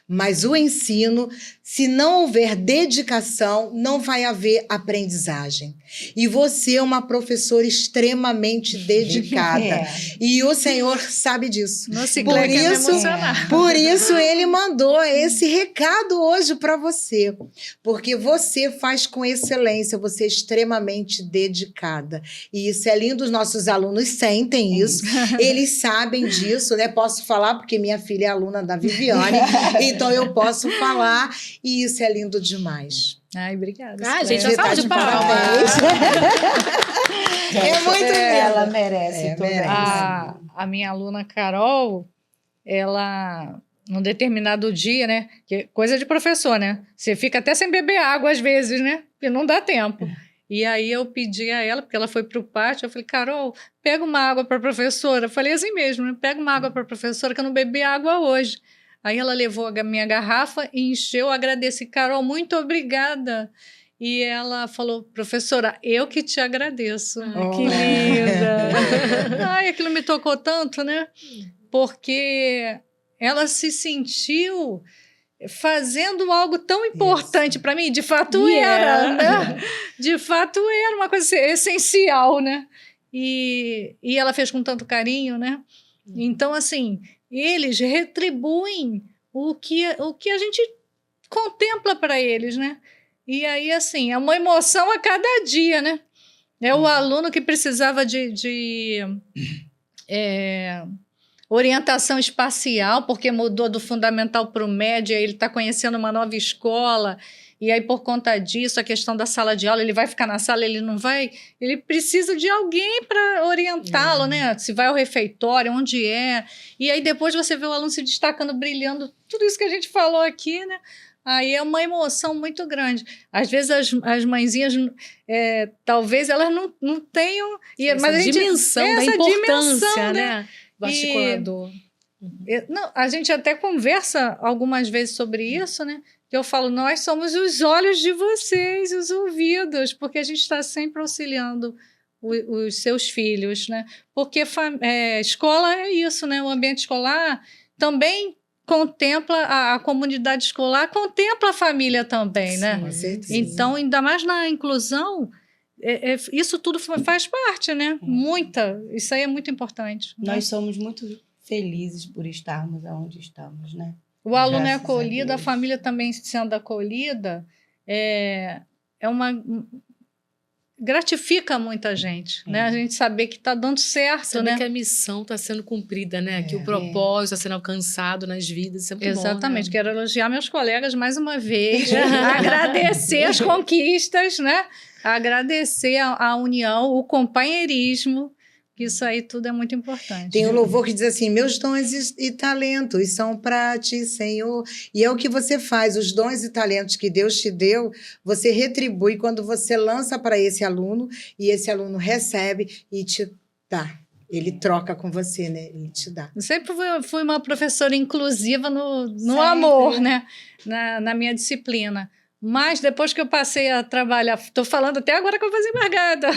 Mas o ensino, se não houver dedicação, não vai haver aprendizagem. E você é uma professora extremamente dedicada. E o Senhor sabe disso. No Por ciclo quer me isso, emocionar. por isso ele mandou esse recado hoje para você. Porque você faz com excelência, você é extremamente dedicada. E isso é lindo, os nossos alunos sentem isso. Eles sabem disso, né? Posso falar porque minha filha é aluna da Viviane, então eu posso falar e isso é lindo demais. Ai, obrigada. Ah, gente, Você já tá fala de de parabéns. É muito lindo. Ela merece tudo. merece. A minha aluna Carol, ela, num determinado dia, né? Que é coisa de professor, né? Você fica até sem beber água às vezes, né? Porque não dá tempo. E aí eu pedi a ela, porque ela foi para o pátio, eu falei, Carol, pega uma água para a professora. Eu falei assim mesmo, né? Pega uma água para a professora que eu não bebi água hoje. Aí ela levou a minha garrafa e encheu, agradeci. Carol, muito obrigada. E ela falou, professora, eu que te agradeço. Que linda! Ai, aquilo me tocou tanto, né? Porque ela se sentiu fazendo algo tão importante para mim. De fato era, né? De fato era uma coisa essencial, né? E ela fez com tanto carinho, né? Então, assim, eles retribuem o que a gente contempla para eles, né? E aí, assim, é uma emoção a cada dia, né? É o aluno que precisava de orientação espacial, porque mudou do fundamental para o médio, aí ele está conhecendo uma nova escola, e aí, por conta disso, a questão da sala de aula, ele vai ficar na sala, ele não vai... Ele precisa de alguém para orientá-lo, né? Se vai ao refeitório, onde é. E aí, depois você vê o aluno se destacando, brilhando, tudo isso que a gente falou aqui, né? Aí é uma emoção muito grande. Às vezes as mãezinhas, talvez elas não tenham... Mas a gente, dimensão da essa importância, dimensão, né? Do articulador. Não, a gente até conversa algumas vezes sobre isso, né? Que eu falo, nós somos os olhos de vocês, os ouvidos, porque a gente está sempre auxiliando os seus filhos, né? Porque escola é isso, né? O ambiente escolar também contempla a comunidade escolar, contempla a família também, né? Com certeza. Então, ainda mais na inclusão, isso tudo faz parte, né? Isso aí é muito importante. Nós somos muito felizes por estarmos onde estamos, né? O aluno é Graças a acolhido, a Deus. família também sendo acolhida, gratifica muita gente, né? A gente saber que está dando certo, Saber né? que a missão está sendo cumprida, né? Que o propósito está sendo alcançado nas vidas. Isso é muito Exatamente. bom, né? Quero elogiar meus colegas mais uma vez, agradecer as conquistas, né? Agradecer a união, o companheirismo, que isso aí tudo é muito importante. Tem um louvor que diz assim, meus dons e talentos são para ti, Senhor. E é o que você faz, os dons e talentos que Deus te deu, você retribui quando você lança para esse aluno, e esse aluno recebe e te dá. Ele troca com você, né? Ele te dá. Eu sempre fui uma professora inclusiva no Sempre. amor, né? Na minha disciplina. Mas depois que eu passei a trabalhar, estou falando até agora que eu vou fazer embargada.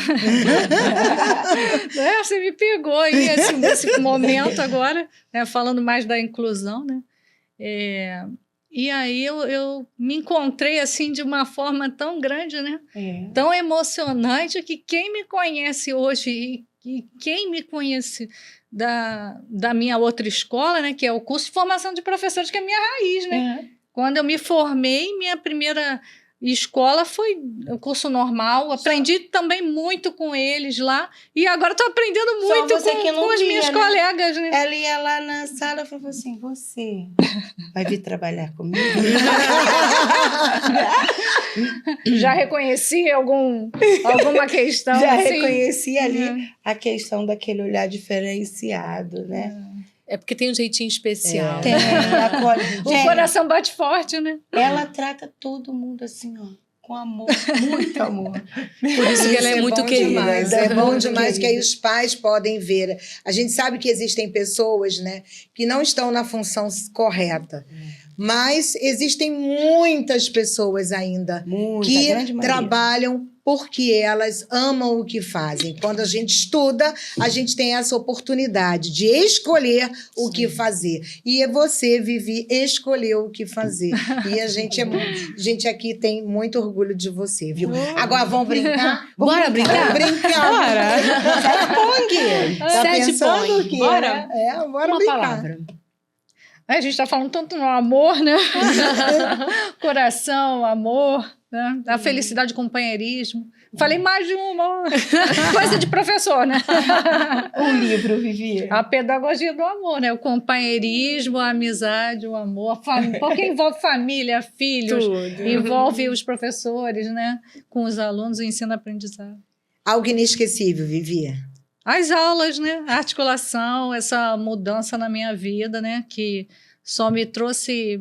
Você me pegou aí nesse momento agora, né, falando mais da inclusão, né? E aí eu me encontrei assim de uma forma tão grande, né? Tão emocionante, que quem me conhece hoje e quem me conhece da minha outra escola, né, que é o curso de formação de professores, que é a minha raiz, né? Quando eu me formei, minha primeira escola foi o curso normal. Aprendi também muito com eles lá. E agora estou aprendendo muito você que não com as via, minhas né? colegas. Né? Ela ia lá na sala e falou assim, você vai vir trabalhar comigo? Já reconheci alguma questão? Já assim? reconheci ali a questão daquele olhar diferenciado, né? É porque tem um jeitinho especial. Tem, acolhe. O coração bate forte, né? Ela trata todo mundo assim, ó. Com amor, muito amor. Por isso que ela é muito bom querida. Demais, Ela é é bom muito demais que querida. aí os pais podem ver. A gente sabe que existem pessoas, né, que não estão na função correta. Mas existem muitas pessoas ainda Muita, que grande maioria. trabalham porque elas amam o que fazem. Quando a gente estuda, a gente tem essa oportunidade de escolher o que fazer. E você, Vivi, escolheu o que fazer. E a gente aqui tem muito orgulho de você, viu? Agora vamos brincar? Bora brincar? Vamos brincar. Pong! Tá Sete pensando põe. o quê, Bora? né? Bora Uma brincar. palavra. A gente está falando tanto no amor, né? Coração, amor, né? A felicidade, companheirismo. Falei mais de uma coisa de professor, né? Um livro, Vivi. A pedagogia do amor, né? O companheirismo, a amizade, o amor. Porque envolve família, filhos, Tudo. envolve os professores, né? Com os alunos, o ensino-aprendizado. Algo inesquecível, Vivi. As aulas, né? A articulação, essa mudança na minha vida, né? Que só me trouxe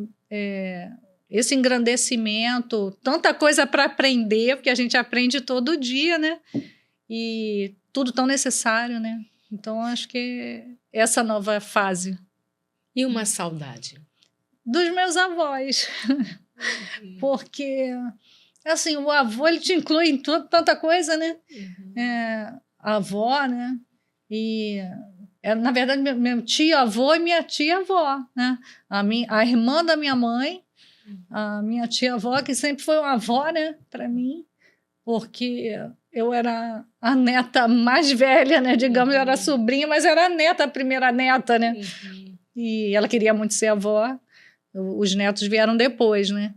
esse engrandecimento, tanta coisa para aprender, porque a gente aprende todo dia, né? E tudo tão necessário, né? Então, acho que essa nova fase E uma saudade. dos meus avós. Porque, assim, o avô, ele te inclui em tanta coisa, né? A avó, né? E, na verdade, meu tio-avô e minha tia-avó, né? A irmã da minha mãe, a minha tia-avó, que sempre foi uma avó, né? Para mim, porque eu era a neta mais velha, né? Digamos, eu era sobrinha, mas era a neta, a primeira neta, né? E ela queria muito ser avó. Os netos vieram depois, né?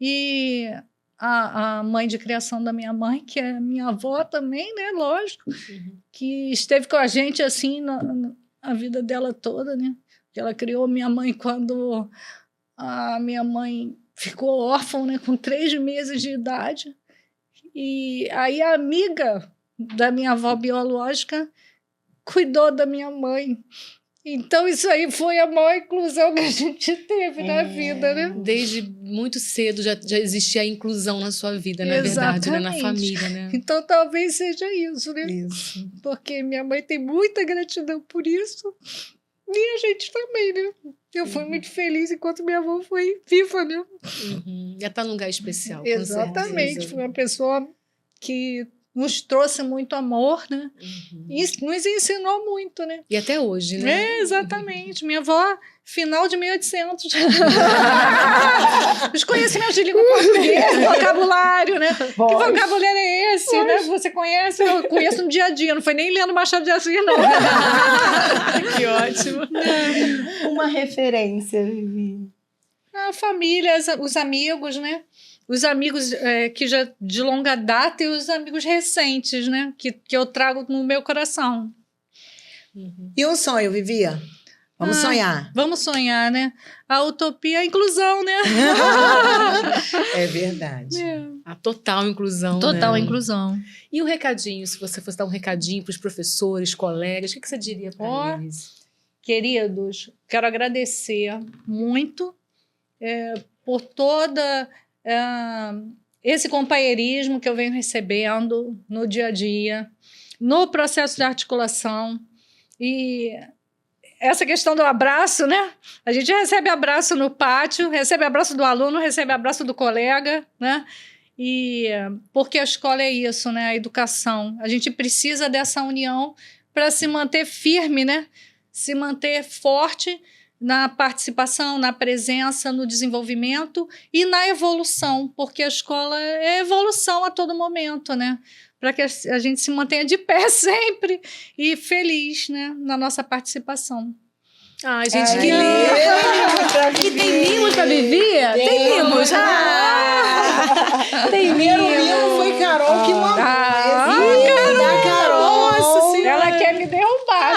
E a mãe de criação da minha mãe, que é minha avó também, né? Lógico, que esteve com a gente, assim, na vida dela toda, né? Ela criou minha mãe quando a minha mãe ficou órfã, né? Com 3 meses de idade. E aí a amiga da minha avó biológica cuidou da minha mãe. Então, isso aí foi a maior inclusão que a gente teve na vida, né? Desde muito cedo já existia a inclusão na sua vida, na verdade, né? Na Exatamente. família, né? Então, talvez seja isso, né? Isso. Porque minha mãe tem muita gratidão por isso. E a gente também, né? Eu fui muito feliz enquanto minha avó foi viva, né? Já está num lugar especial, com Exatamente. certeza. Foi uma pessoa que nos trouxe muito amor, né? E nos ensinou muito, né? E até hoje, né? É, exatamente. Minha avó, final de 1800. Os conhecimentos de língua portuguesa, vocabulário, né? Que vocabulário é esse, né? Você conhece? Eu conheço no dia a dia. Não foi nem lendo Machado de Assis, não. Que ótimo. Uma referência, Vivi. A família, os amigos, né? Os amigos que já de longa data e os amigos recentes, né? Que eu trago no meu coração. E um sonho, Vivi? Vamos sonhar. Vamos sonhar, né? A utopia é a inclusão, né? É verdade. A total inclusão, Total né? inclusão. E o recadinho, se você fosse dar um recadinho para os professores, colegas, o que você diria para eles? Queridos, quero agradecer muito por toda esse companheirismo que eu venho recebendo no dia a dia, no processo de articulação. E essa questão do abraço, né? A gente recebe abraço no pátio, recebe abraço do aluno, recebe abraço do colega, né? E porque a escola é isso, né? A educação. A gente precisa dessa união para se manter firme, né? Se manter forte na participação, na presença, no desenvolvimento e na evolução, porque a escola é evolução a todo momento, né? Para que a gente se mantenha de pé sempre e feliz, né? Na nossa participação. Ai, gente, que lindo! E tem mimos para Vivi? Tem mimos! Tem Primeiro mimo foi Carol que mandou. Da Carol. Nossa Senhora! Ela quer me derrubar.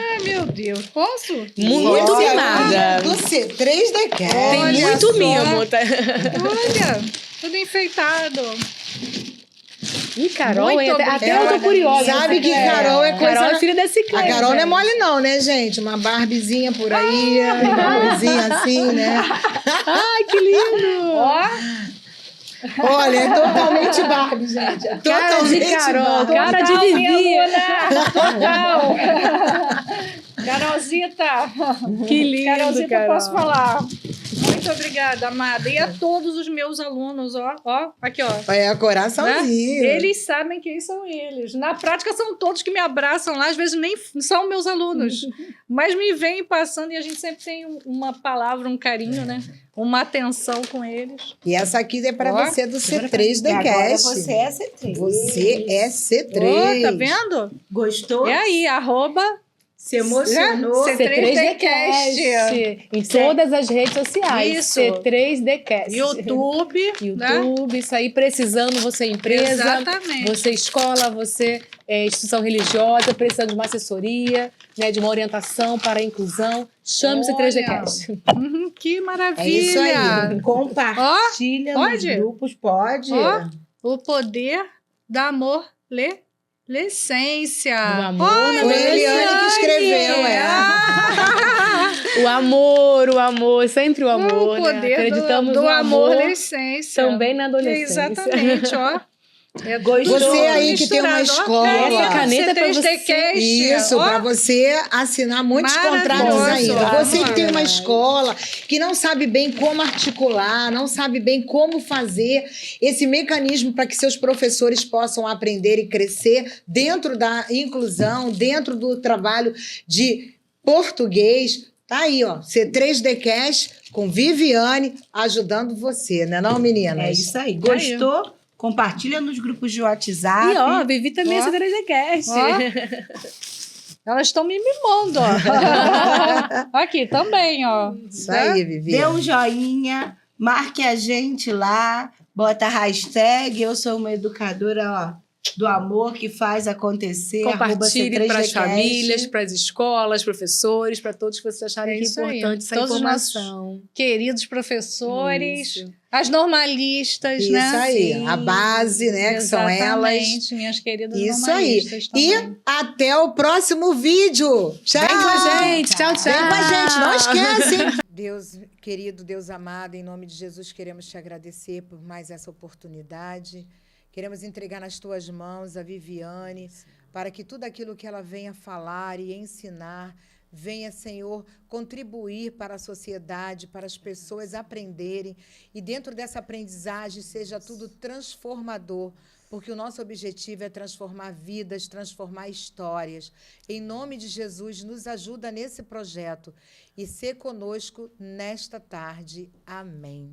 Ai, meu Deus. Posso? Muito mimada. Você, 3 da Tem Olha muito só. mimo. Tá? Olha, tudo enfeitado. Ih, Carol, Muito até eu obrigada. tô curiosa. Sabe que Carol é coisa... Carol é filha da Ciclete. A Carol não é mole não, né, gente? Uma Barbiezinha por aí, uma coisinha assim, né? Ai, que lindo! Ó, Olha, é totalmente Barbie, gente. É Cara de totalmente Carol, Barbie. cara de Total, minha Vivi. aluna! Total! Carolzita! Que lindo, Carolzita, Carol. posso falar? Muito obrigada, amada. E a todos os meus alunos, ó, aqui, ó. É, coraçãozinho. Eles sabem quem são eles. Na prática, são todos que me abraçam lá, às vezes nem são meus alunos, mas me vêm passando e a gente sempre tem uma palavra, um carinho, né? Uma atenção com eles. E essa aqui é para Ó, você do C3 E agora Decast. você é C3. Você é C3. Ó, tá vendo? Gostou? É aí, @ Se emocionou? C3Decast. Em todas as redes sociais. Isso. C3Decast. YouTube, né? YouTube, isso aí, precisando, você é empresa, Exatamente. você é escola, você é instituição religiosa, precisando de uma assessoria, né, de uma orientação para a inclusão, chame o C3Decast. Que maravilha! É isso aí. Compartilha Ó, nos pode? grupos, pode. Ó, o poder da adolescência. Do amor Ó, na Foi a Eliane que escreveu, é. O amor, sempre o amor, O poder né? Acreditamos do no amor, amor adolescência. também na adolescência. Exatamente, ó. É Gostou? Você aí que tem uma misturado, ó. escola. Essa caneta é pra você. C3Decast, Isso, ó. para você assinar muitos contratos Maravilhoso. ainda. Você que tem uma Maravilhoso. escola que não sabe bem como articular, não sabe bem como fazer esse mecanismo para que seus professores possam aprender e crescer dentro da inclusão, dentro do trabalho de português. Tá aí, ó, C3Decast com Viviane ajudando você, né não, meninas? É isso aí. Gostou? Compartilha nos grupos de WhatsApp. E ó, Vivi também é Ó. C3Decast. Ó. Elas estão me mimando, ó. Aqui também, ó. Isso aí, Vivi. Dê um joinha, marque a gente lá, bota a hashtag Eu Sou Uma Educadora, ó, do amor que faz acontecer. Compartilhe para as @C3Decast. famílias, para as escolas, professores, para todos que vocês acharem É que é isso aí. importante essa Todos os informação. Queridos professores, Isso. as normalistas, Isso né? aí, Sim. a base, né, que são elas. Exatamente, minhas queridas Isso normalistas aí. também. E até o próximo vídeo. Tchau. Vem com a gente. Tchau, tchau. Vem com a gente, não esquece. Deus querido, Deus amado, em nome de Jesus, queremos te agradecer por mais essa oportunidade. Queremos entregar nas tuas mãos a Viviane, para que tudo aquilo que ela venha falar e ensinar, venha, Senhor, contribuir para a sociedade, para as pessoas aprenderem. E dentro dessa aprendizagem seja tudo transformador, porque o nosso objetivo é transformar vidas, transformar histórias. Em nome de Jesus, nos ajuda nesse projeto e ser conosco nesta tarde. Amém.